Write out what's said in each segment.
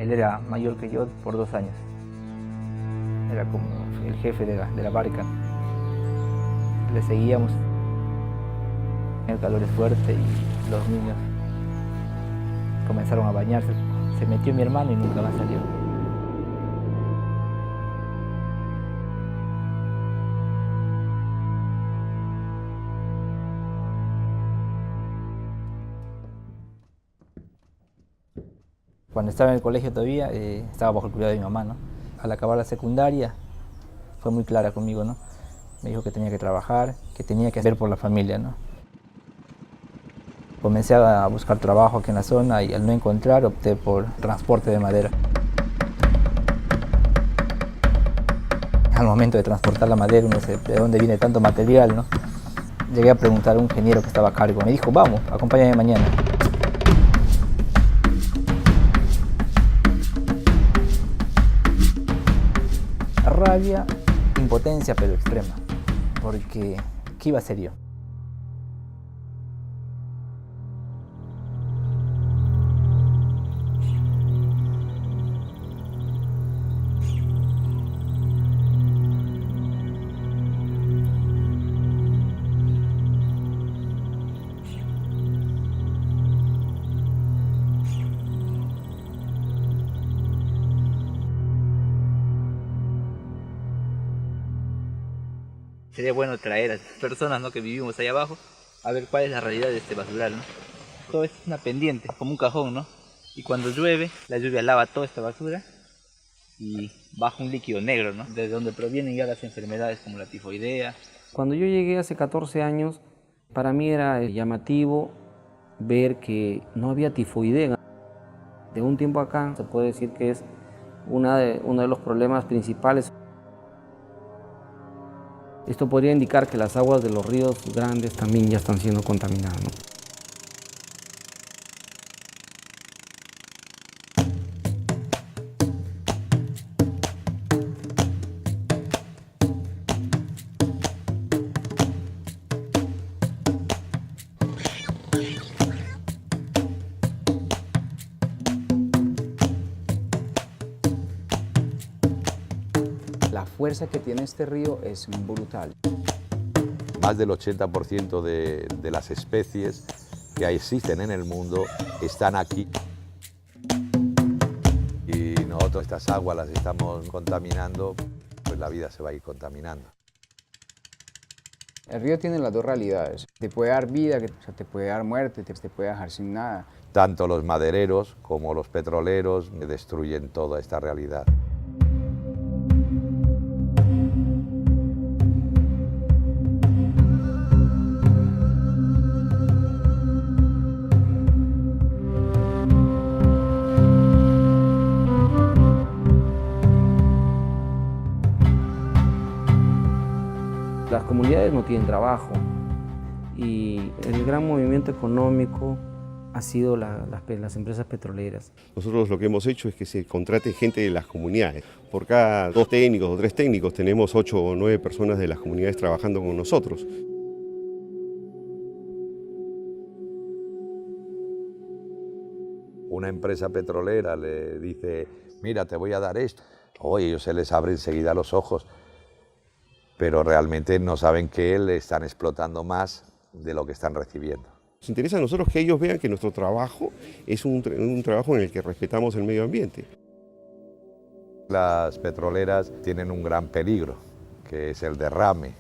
Él era mayor que yo por 2 años. Era como el jefe de la barca. Le seguíamos. El calor es fuerte y los niños comenzaron a bañarse. Se metió mi hermano y nunca más salió. Cuando estaba en el colegio todavía, estaba bajo el cuidado de mi mamá, ¿no? Al acabar la secundaria, fue muy clara conmigo, ¿no? Me dijo que tenía que trabajar, que tenía que hacer por la familia, ¿no? Comencé a buscar trabajo aquí en la zona y al no encontrar opté por transporte de madera. Al momento de transportar la madera, uno dice, ¿de dónde viene tanto material, no? Llegué a preguntar a un ingeniero que estaba a cargo. Me dijo, vamos, acompáñame mañana. Rabia, impotencia, pero extrema. Porque, ¿qué iba a hacer yo? Sería bueno traer a las personas, ¿no?, que vivimos ahí abajo a ver cuál es la realidad de este basural, ¿no? Todo es una pendiente, como un cajón, ¿no? Y cuando llueve, la lluvia lava toda esta basura y baja un líquido negro, ¿no? De donde provienen ya las enfermedades como la tifoidea. Cuando yo llegué hace 14 años, para mí era llamativo ver que no había tifoidea. De un tiempo acá se puede decir que es uno de los problemas principales. Esto podría indicar que las aguas de los ríos grandes también ya están siendo contaminadas, ¿no? La fuerza que tiene este río es brutal. Más del 80% de las especies que existen en el mundo están aquí. Y nosotros estas aguas las estamos contaminando, pues la vida se va a ir contaminando. El río tiene las dos realidades. Te puede dar vida, o sea, te puede dar muerte, te puede dejar sin nada. Tanto los madereros como los petroleros destruyen toda esta realidad. Las comunidades no tienen trabajo y el gran movimiento económico ha sido las empresas petroleras. Nosotros lo que hemos hecho es que se contrate gente de las comunidades. Por cada 2 técnicos o 3 técnicos tenemos 8 o 9 personas de las comunidades trabajando con nosotros. Una empresa petrolera le dice, mira, te voy a dar esto. Oye, ellos se les abre enseguida los ojos, pero realmente no saben que le están explotando más de lo que están recibiendo. Nos interesa a nosotros que ellos vean que nuestro trabajo es un trabajo en el que respetamos el medio ambiente. Las petroleras tienen un gran peligro, que es el derrame,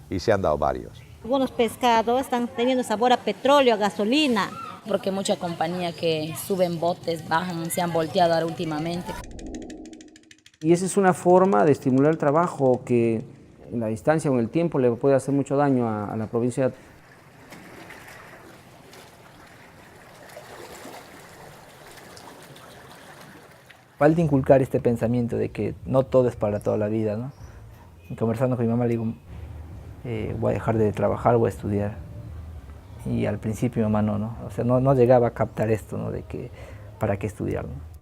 y se han dado varios. Algunos pescados están teniendo sabor a petróleo, a gasolina. Porque muchas compañías que suben botes, bajan, se han volteado ahora últimamente. Y esa es una forma de estimular el trabajo que en la distancia o en el tiempo le puede hacer mucho daño a la provincia. Falta inculcar este pensamiento de que no todo es para toda la vida, ¿no? Y conversando con mi mamá le digo, voy a dejar de trabajar, voy a estudiar. Y al principio mi mamá no. O sea, no llegaba a captar esto, ¿no? De que para qué estudiar, ¿no?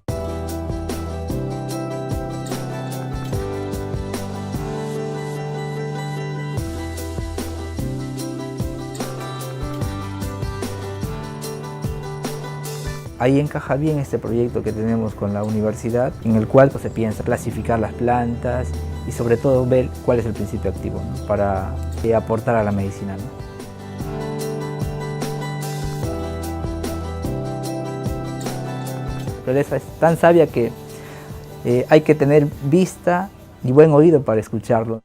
Ahí encaja bien este proyecto que tenemos con la universidad, en el cual pues, se piensa clasificar las plantas y sobre todo ver cuál es el principio activo, ¿no? Para aportar a la medicina, ¿no? Pero esa es tan sabia que hay que tener vista y buen oído para escucharlo.